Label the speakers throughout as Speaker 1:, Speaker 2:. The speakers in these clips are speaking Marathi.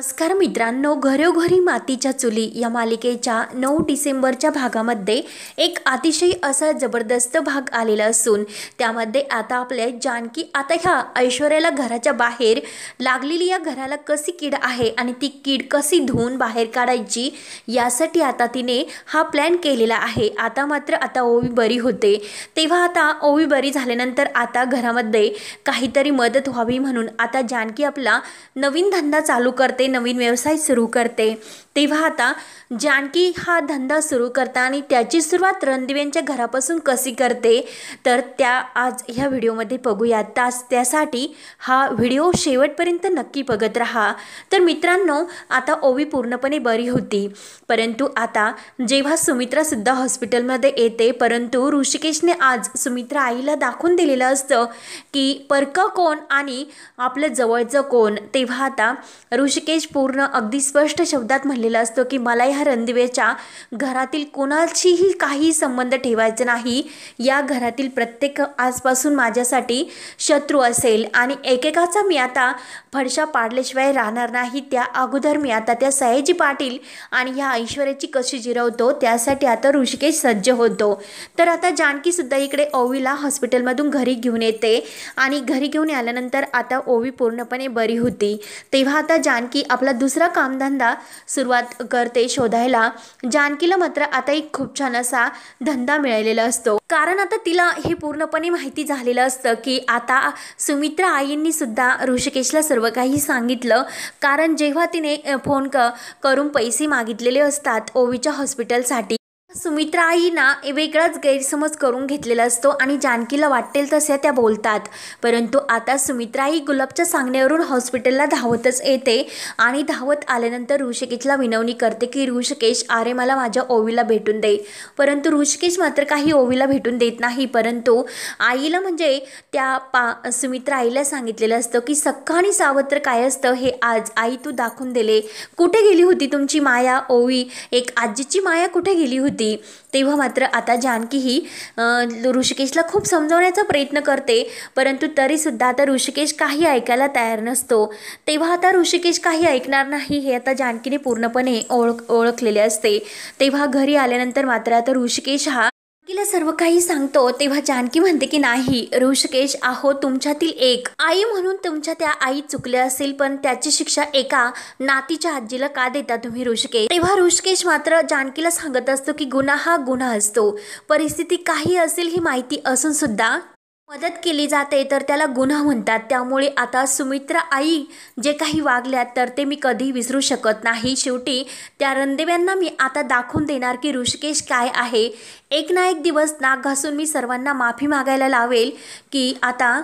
Speaker 1: नमस्कार मित्रांनो, घरोघरी मातीच्या चुली या मालिकेच्या 9 डिसेंबरच्या भागामध्ये एक अतिशय असा जबरदस्त भाग आलेला असून त्यामध्ये आता आपल्या जानकी आता ह्या ऐश्वर्याला घराच्या बाहेर लागलेली या घराला कशी कीड आहे आणि ती कीड कशी धुवून बाहेर काढायची यासाठी आता तिने हा प्लॅन केलेला आहे। आता मात्र आता ओवी बरी होते, तेव्हा आता ओवी बरी झाल्यानंतर आता घरामध्ये काहीतरी मदत व्हावी म्हणून आता जानकी आपला नवीन धंदा चालू करते, नवीन व्यवसाय सुरू करते। तेव्हा आता जानकी हा धंदा सुरू करता आणि त्याची सुरुवात रणदिव्यांच्या घरापासून कशी करते तर त्या आज ह्या व्हिडिओमध्ये बघूया। त्यासाठी हा व्हिडिओ शेवटपर्यंत नक्की बघत राहा। तर मित्रांनो, आता ओवी पूर्णपणे बरी होती, परंतु आता जेव्हा सुमित्रा सुद्धा हॉस्पिटलमध्ये येते, परंतु ऋषिकेशने आज सुमित्रा आईला दाखवून दिलेलं असतं की परका कोण आणि आपलं जवळचं कोण। तेव्हा आता ऋषिकेश पूर्ण अगदी स्पष्ट शब्दात म्हणलेला असतो की मला ह्या रणदिव्याच्या घरातील कोणाशीही काही संबंध ठेवायचा नाही। या घरातील प्रत्येक आजपासून माझ्यासाठी शत्रू असेल आणि एकेकाचा मी आता फडशा पाडल्याशिवाय राहणार नाही। त्या अगोदर मी आता त्या सयाजी पाटील आणि ह्या ऐश्वर्याची कशी जिरवतो त्यासाठी आता ऋषिकेश सज्ज होतो। तर आता जानकी सुद्धा इकडे ओवीला हॉस्पिटलमधून घरी घेऊन येते आणि घरी घेऊन आल्यानंतर आता ओवी पूर्णपणे बरी होती। तेव्हा आता जानकी आपला दुसरा कामधंदा सुरुवात करते शोधायला। जानकीला मात्र आता एक खूप छान असा धंदा मिळालेला असतो, कारण आता तिला हे पूर्णपणे माहिती झालेलं असतं की आता सुमित्रा आईंनी सुद्धा ऋषिकेशला सर्व काही सांगितलं, कारण जेव्हा तिने फोन करून पैसे मागितलेले असतात ओवीच्या हॉस्पिटलसाठी, सुमित्रा आईना वेगळाच गैरसमज करून घेतलेला असतो आणि जानकीला वाटेल तसे त्या बोलतात। परंतु आता सुमित्रा आई गुलाबच्या सांगण्यावरून हॉस्पिटलला धावतच येते आणि धावत आल्यानंतर ऋषिकेशला विनवणी करते की ऋषिकेश, अरे मला माझ्या ओवीला भेटून दे। परंतु ऋषिकेश मात्र काही ओवीला भेटून देत नाही, परंतु आईला म्हणजे त्या सुमित्रा आईला सांगितलेलं असतं की सख्खा आणि सावत्र काय असतं हे आज आई तू दाखवून दिले। कुठे गेली होती तुमची माया ओवी, एक आजीची माया कुठे गेली होती? तेव्हा मात्र आता जानकी ही ऋषिकेशला खूप समजावण्याचा प्रयत्न करते, परंतु तरी सुद्धा आता ऋषिकेश काही ऐकायला तयार नसतो। तेव्हा आता ऋषिकेश काही ऐकणार नाही हे आता जानकीने पूर्णपणे ओळखलेले असते। तेव्हा घरी आल्यानंतर मात्र आता ऋषिकेश हा जानकीला सर्व काही सांगतो। तेव्हा जानकी म्हणते की नाही ऋषिकेश, आहो तुमच्यातील एक आई म्हणून तुमच्या त्या आई चुकल्या असेल, पण त्याची शिक्षा एका नातीच्या आजीला का देता तुम्ही ऋषिकेश? तेव्हा ऋषिकेश मात्र जानकीला सांगत असतो की गुन्हा हा गुन्हा असतो, परिस्थिती काही असेल ही माहिती असून सुद्धा मदत केली जाते तर त्याला गुन्हा म्हणतात। त्यामुळे आता सुमित्रा आई जे काही वागल्यात तर ते मी कधी विसरू शकत नाही। शेवटी त्या रणदेव्यांना मी आता दाखवून देणार की ऋषिकेश काय आहे। एक ना एक दिवस नाक घासून मी सर्वांना माफी मागायला लावेल की आता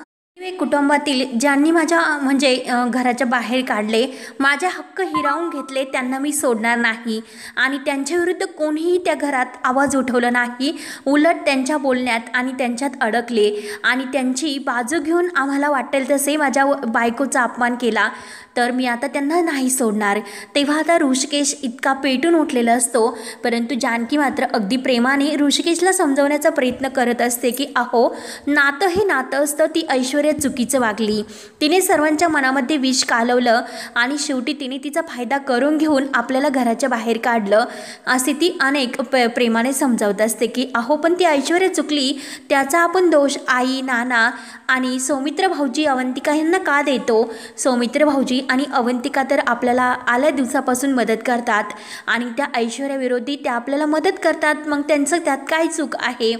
Speaker 1: कुटुंबातील ज्यांनी माझ्या म्हणजे घराच्या बाहेर काढले, माझे हक्क हिरावून घेतले, त्यांना मी सोडणार नाही आणि त्यांच्या विरुद्ध कोणीही त्या घरात आवाज उठवला नाही। उलट त्यांच्या बोलण्यात आणि त्यांच्यात अडकले आणि त्यांची बाजू घेऊन आम्हाला वाटेल तसे माझ्या बायकोचा अपमान केला तर मी आता त्यांना नाही सोडणार। तेव्हा आता ऋषिकेश इतका पेटून उठलेला असतो, परंतु जानकी मात्र अगदी प्रेमाने ऋषिकेशला समजवण्याचा प्रयत्न करत असते की अहो नातं हे नातं असतं, ती ऐश्वर्या चुकीचं वागली, तिने सर्वांच्या मनामध्ये विष कालवलं आणि शेवटी तिने तिचा फायदा करून घेऊन आपल्याला घराच्या बाहेर काढलं, असे ती अनेक प्रेमाने समजावत असते की अहो पण ती ऐश्वर्या चुकली, त्याचा आपण दोष आई नाना आणि सौमित्र भाऊजी अवंतिका यांना का देतो? सौमित्र भाऊजी आणि अवंतिका तर आपल्याला आल्या दिवसापासून मदत करतात आणि त्या ऐश्वर्या विरोधी त्या आपल्याला मदत करतात, मग त्यांचं त्यात काय चूक आहे?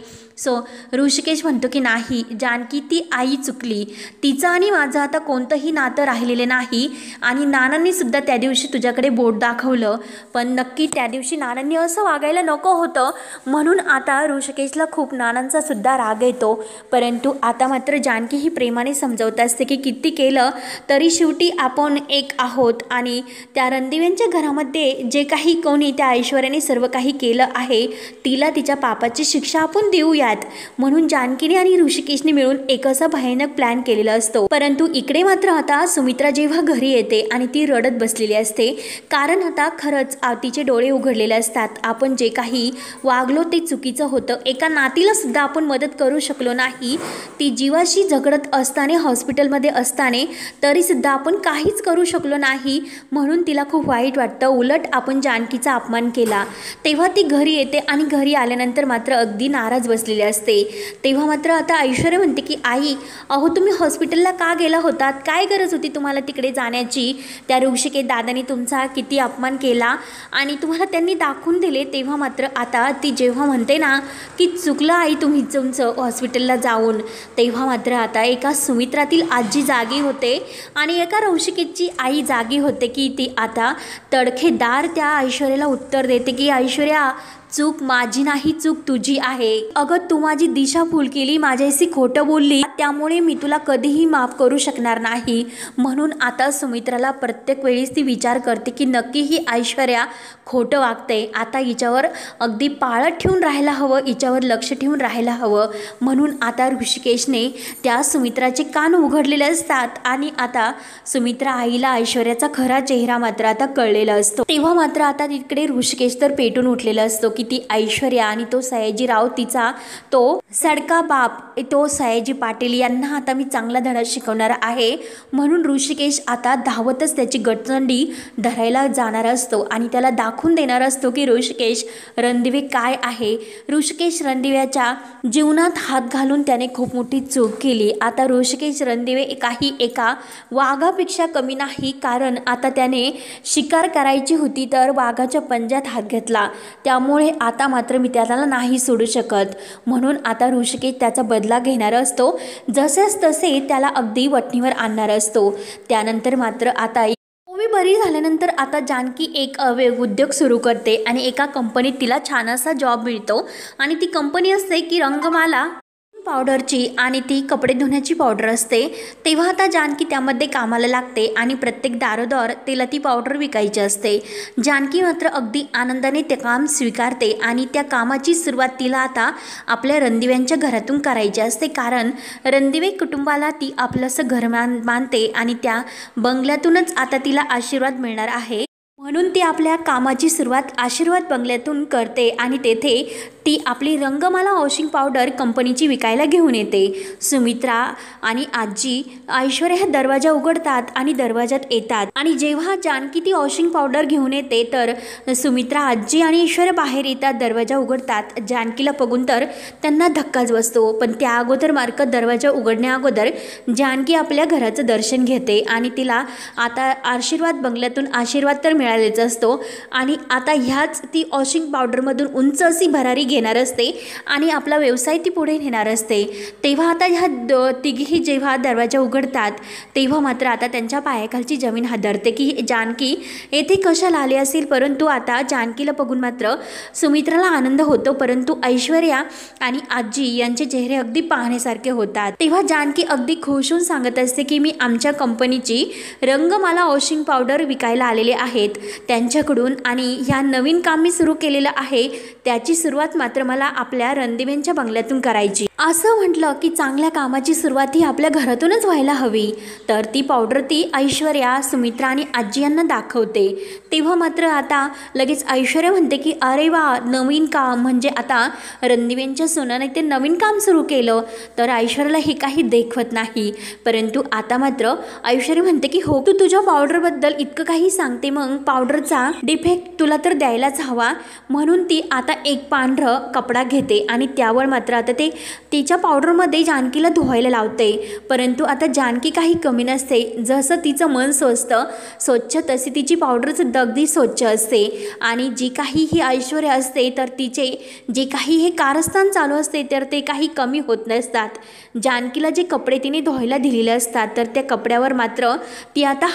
Speaker 1: ऋषिकेश म्हणतो की नाही जानकी, ती आई चुकली, तिचं आणि माझं आता कोणतंही नातं राहिलेले नाही आणि नानांनी सुद्धा त्या दिवशी तुझ्याकडे बोट दाखवलं, पण नक्की त्या दिवशी नानांनी असं वागायला नको होतं, म्हणून आता ऋषिकेशला खूप नानांचा सुद्धा राग येतो। परंतु आता मात्र जानकी ही प्रेमाने समजवत असते की किती केलं तरी शेवटी आपण एक आहोत आणि त्या रणदिव्यांच्या घरामध्ये जे काही कोणी त्या ऐश्वर्याने सर्व काही केलं आहे तिला तिच्या पापाची शिक्षा आपण देऊया। करूयात म्हणून जानकीने आणि ऋषिकेशने मिळून एक असा भयानक प्लॅन केलेला असतो। परंतु इकडे मात्र आता सुमित्रा जेव्हा घरी येते आणि ती रडत बसलेली असते, कारण आता खरंच तिचे डोळे उघडलेले असतात। आपण जे काही वागलो ते चुकीचं होतं, एका नातीला सुद्धा आपण मदत करू शकलो नाही, ती जीवाशी झगडत असताना हॉस्पिटलमध्ये असताना तरी सुद्धा आपण काहीच करू शकलो नाही, म्हणून तिला खूप वाईट वाटतं। उलट आपण जानकीचा अपमान केला। तेव्हा ती घरी येते आणि घरी आल्यानंतर मात्र अगदी नाराज बसलेली असते। तेव्हा मात्र आता ऐश्वर्या म्हणते की आई, अहो तुम्ही हॉस्पिटलला का गेला होतात, काय गरज होती तुम्हाला तिकडे जाण्याची, त्या ऋषिकेश दादाने तुमचा किती अपमान केला आणि तुम्हाला त्यांनी दाखवून दिले। तेव्हा मात्र आता ती जेव्हा म्हणते ना की चुकलं आई तुम्ही तुमचं हॉस्पिटलला जाऊन, तेव्हा मात्र आता एका सुमित्रातील आजी जागी होते आणि एका ऋषिकेशची आई जागी होते की ती आता तडखेदार त्या ऐश्वर्याला उत्तर देते की ऐश्वर्या, चूक माझी नाही, चूक तुझी आहे। अगं तू माझी दिशाभूल केली, माझ्याशी खोटं बोलली, त्यामुळे मी तुला कधीही माफ करू शकणार नाही। म्हणून आता सुमित्राला प्रत्येक वेळेस ती विचार करते की नक्की ही ऐश्वर्या खोटं वागते, आता हिच्यावर अगदी पाळत ठेवून राहायला हवं, हिच्यावर लक्ष ठेवून राहायला हवं। म्हणून आता ऋषिकेशने त्या सुमित्राचे कान उघडलेले असतात आणि आता सुमित्रा आईला ऐश्वर्याचा खरा चेहरा मात्र आता कळलेला असतो। तेव्हा मात्र आता तिकडे ऋषिकेश तर पेटून उठलेला असतो की ती ऐश्वर्या आणि तो सयाजीराव, तिचा तो सडका बाप, तो सयाजी पाटील यांना आता मी चांगला धडा शिकवणार आहे। म्हणून ऋषिकेश आता धावतच त्याची गटचंडी धरायला जाणार असतो आणि त्याला दाखवून देणार असतो की ऋषिकेश रणदिवे काय आहे। ऋषिकेश रणदिव्याच्या जीवनात हात घालून त्याने खूप मोठी चूक केली। आता ऋषिकेश रणदिवे काही एका वाघापेक्षा कमी नाही, कारण आता त्याने शिकार करायची होती तर वाघाच्या पंजात हात घेतला, त्यामुळे आता मात्र मी त्याला नाही सोडू शकत। म्हणून आता ऋषिकेश त्याचा बदला घेणार असतो, जसेच तसे त्याला अगदी वठणीवर आणणार असतो। त्यानंतर मात्र आता ओवी बरी झाल्यानंतर आता जानकी एक उद्योग सुरू करते आणि एका कंपनीत तिला छान असा जॉब मिळतो आणि ती कंपनी असते की रंगमाला पावडरची आणि ती कपडे धुण्याची पावडर असते। तेव्हा आता जानकी त्यामध्ये कामाला लागते आणि प्रत्येक दारोदार तिला ती पावडर विकायची असते। जानकी मात्र अगदी आनंदाने ते काम स्वीकारते आणि त्या कामाची सुरुवात तिला आता आपल्या रणदिव्यांच्या घरातून करायची असते, कारण रणदिवे कुटुंबाला ती आपलंसं घर मानते आणि त्या बंगल्यातूनच आता तिला आशीर्वाद मिळणार आहे। म्हणून ती आपल्या कामाची सुरुवात आशीर्वाद बंगल्यातून करते आणि तेथे ती आपली रंगमाला वॉशिंग पावडर कंपनीची विकायला घेऊन येते। सुमित्रा आणि आजी ऐश्वर्या हे दरवाजा उघडतात आणि दरवाजात येतात आणि जेव्हा जानकी ती वॉशिंग पावडर घेऊन येते तर सुमित्रा, आजी आणि ऐश्वर्या बाहेर येतात, दरवाजा उघडतात। जानकीला बघून तर त्यांना धक्काच बसतो, पण त्या अगोदर मार्फत दरवाजा उघडण्या अगोदर जानकी आपल्या घराचं दर्शन घेते आणि तिला आता आशीर्वाद बंगल्यातून आशीर्वाद तर मिळालेच असतो आणि आता ह्याच ती वॉशिंग पावडरमधून उंच अशी भरारी घेणार असते आणि आपला व्यवसाय ती पुढे नेणार असते। तेव्हा आता ह्या तिघीही जेव्हा दरवाजा उघडतात तेव्हा मात्र आता त्यांच्या पायाखालची जमीन हादरते की जानकी येथे कशाला आली असेल। परंतु आता जानकीला बघून मात्र सुमित्राला आनंद होतो, परंतु ऐश्वर्या आणि आजी यांचे चेहरे अगदी पाहण्यासारखे होतात। तेव्हा जानकी अगदी खुश होऊन सांगत असते की मी आमच्या कंपनीची रंगमाला वॉशिंग पावडर विकायला आलेले आहेत त्यांच्याकडून आणि ह्या नवीन काम मी सुरू केलेलं आहे, त्याची सुरुवात मात्र मला आपल्या रणदिव्यांच्या बंगल्यातून करायची। असं म्हटलं की चांगल्या कामाची सुरुवात ही आपल्या घरातूनच व्हायला हवी, तर ती पावडर ती ऐश्वर्या, सुमित्रा आणि आजी यांना दाखवते। तेव्हा मात्र आता लगेच ऐश्वर्या म्हणते की अरे वा, नवीन काम, म्हणजे आता रणदिव्यांच्या सोनाने ते नवीन काम सुरू केलं। तर ऐश्वर्याला हे काही देखवत नाही, परंतु आता मात्र ऐश्वर्या म्हणते की हो, तू तुझ्या पावडरबद्दल इतकं काही सांगते, मग पावडरचा डिफेक्ट तुला तर द्यायलाच हवा। म्हणून ती आता एक पांढरं कपडा घेते आणि त्यावर मात्र आता ते तिच्या पावडरमध्ये जानकीला धुवायला लावते। परंतु आता जानकी काही कमी नसते, जसं तिचं मन स्वच्छ तशी तिची पावडरसुद्धा अगदी स्वच्छ असते आणि जी काही ही ऐश्वर्या असते तर तिचे जे काही हे कारस्थान चालू असते तर ते काही कमी होत नसतात। जानकीला जे कपडे तिने धुवायला दिलेले असतात तर त्या कपड्यावर मात्र ती आता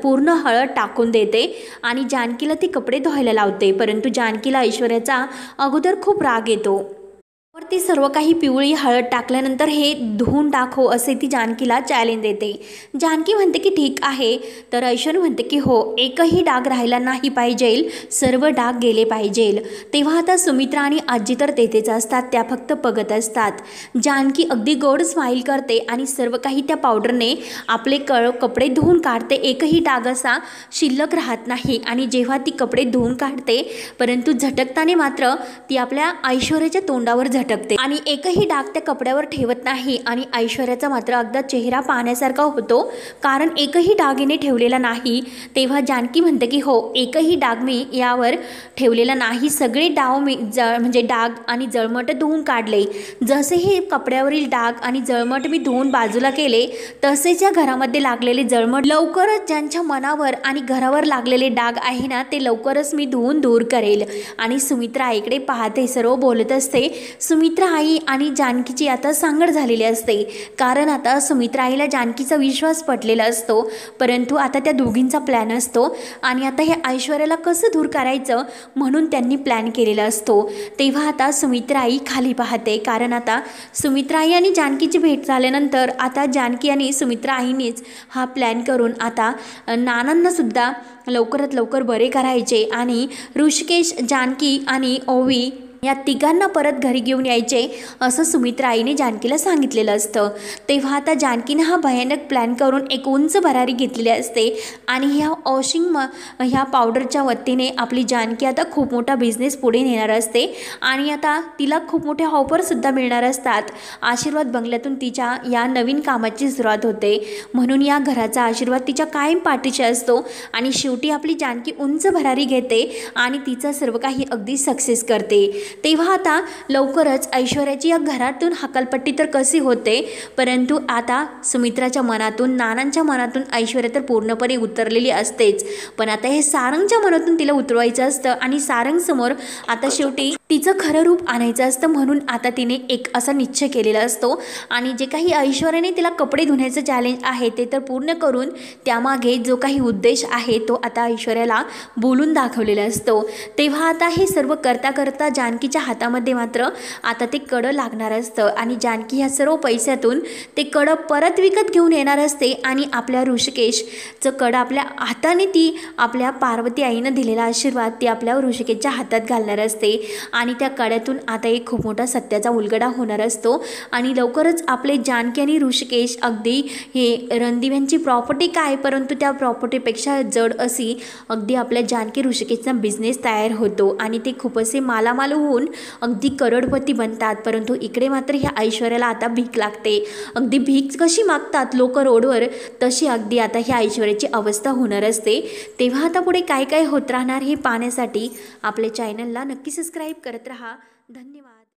Speaker 1: पूर्ण हळद टाकून देते आणि जानकीला ती कपडे धुवायला लावते। परंतु जानकीला ऐश्वर्याचा अगोदर खूप राग येतो। ती सर्व काही पिवळी हळद टाकल्यानंतर हे धुवून टाकव असे ती जानकीला चॅलेंज देते। जानकी म्हणते की ठीक आहे, तर ऐश्वर्या म्हणते की हो, एकही डाग राहिला नाही पाहिजे, सर्व डाग गेले पाहिजे। तेव्हा आता सुमित्रा आणि आजी तर तेथेच असतात, त्या फक्त बघत असतात। जानकी अगदी गोड स्माईल करते आणि सर्व काही त्या पावडरने आपले कपडे धुवून काढते, एकही डाग असा शिल्लक राहत नाही। आणि जेव्हा ती कपडे धुवून काढते, परंतु झटकताना मात्र ती आपल्या ऐश्वर्याच्या तोंडावर झटकते आणि एकही डाग त्या कपड्यावर ठेवत नाही। आणि ऐश्वर्याचा मात्र अगदी चेहरा पाहण्यासारखा होतो, कारण एकही डागीने ठेवलेला नाही। तेव्हा जानकी म्हणते की हो, एकही डाग मी यावर ठेवलेला नाही, सगळे डाग आणि जळमट धुवून काढले। जसे हे कपड्यावरील डाग आणि जळमट मी धुवून बाजूला केले, तसेच या घरामध्ये लागलेले जळमट लवकरच ज्यांच्या मनावर आणि घरावर लागलेले डाग आहे ना, ते लवकरच मी धुवून दूर करेल। आणि सुमित्रा आईकडे पाहते, सर्व बोलत असते। सुमित्रा आई आणि जानकीची आता सांगड झालेली असते, कारण आता सुमित्रा आईला जानकीचा विश्वास पटलेला असतो, परंतु आता त्या दोघींचा प्लॅन असतो आणि आता हे ऐश्वर्याला कसं दूर करायचं म्हणून त्यांनी प्लॅन केलेला असतो। तेव्हा आता सुमित्रा आई खाली पाहते, कारण आता सुमित्रा आई आणि जानकीची भेट झाल्यानंतर आता जानकी आणि सुमित्रा आईनेच हा प्लॅन करून आता नानांना सुद्धा लवकरात लवकर बरे करायचे आणि ऋषिकेश, जानकी आणि ओवी या तिघांना परत घरी घेऊन यायचे असं सुमित्रा आईने जानकीला सांगितलेलं असतं। तेव्हा आता जानकीने हा भयानक प्लॅन करून एक उंच भरारी घेतलेली असते आणि ह्या पावडरच्या वतीने आपली जानकी आता खूप मोठा बिझनेस पुढे नेणार असते आणि आता तिला खूप मोठे ऑफरसुद्धा मिळणार असतात। आशीर्वाद बंगल्यातून तिच्या या नवीन कामाची सुरुवात होते, म्हणून या घराचा आशीर्वाद तिच्या कायम पाठीशी असतो आणि शेवटी आपली जानकी उंच भरारी घेते आणि तिचा सर्व काही अगदी सक्सेस करते। तेव्हा आता लवकरच ऐश्वर्याची या घरातून हकालपट्टी तर कशी होते, परंतु आता सुमित्राच्या मनातून, नानांच्या मनातून ऐश्वर्या तर पूर्णपणे उतरलेली असतेच, पण आता हे सारंगच्या मनातून तिला उतरवायचं असतं आणि सारंगसमोर आता शेवटी तिचं खरं रूप आणायचं असतं। म्हणून आता तिने एक असा निश्चय केलेला असतो आणि जे काही ऐश्वर्याने तिला कपडे धुण्याचं चॅलेंज आहे ते तर पूर्ण करून त्यामागे जो काही उद्देश आहे तो आता ऐश्वर्याला बोलून दाखवलेला असतो। तेव्हा आता हे सर्व करता करता जानकीच्या हातामध्ये मात्र आता ते कडं लागणार असतं आणि जानकी ह्या सर्व पैशातून ते कडं परत विकत घेऊन येणार असते आणि आपल्या ऋषिकेशचं कडं आपल्या हाताने, ती आपल्या पार्वती आईनं दिलेला आशीर्वाद ती आपल्या ऋषिकेशच्या हातात घालणार असते आणि त्या कड्यातून आता एक खूप मोठा सत्याचा उलगडा होणार असतो आणि लवकरच आपले जानकी आणि ऋषिकेश अगदी हे रणदिव्यांची प्रॉपर्टी काय, परंतु त्या प्रॉपर्टीपेक्षा जड अशी अगदी आपल्या जानकी ऋषिकेशचा बिझनेस तयार होतो आणि ते खूप असे मालामाल होऊन अगदी करोडपती बनतात। परंतु इकडे मात्र ह्या ऐश्वर्याला आता भीक लागते, अगदी भीक कशी मागतात लोक रोडवर, तशी अगदी आता ह्या ऐश्वर्याची अवस्था होणार असते। तेव्हा आता पुढे काय काय होत राहणार हे पाहण्यासाठी आपल्या चॅनलला नक्की सबस्क्राईब करत राहा। धन्यवाद।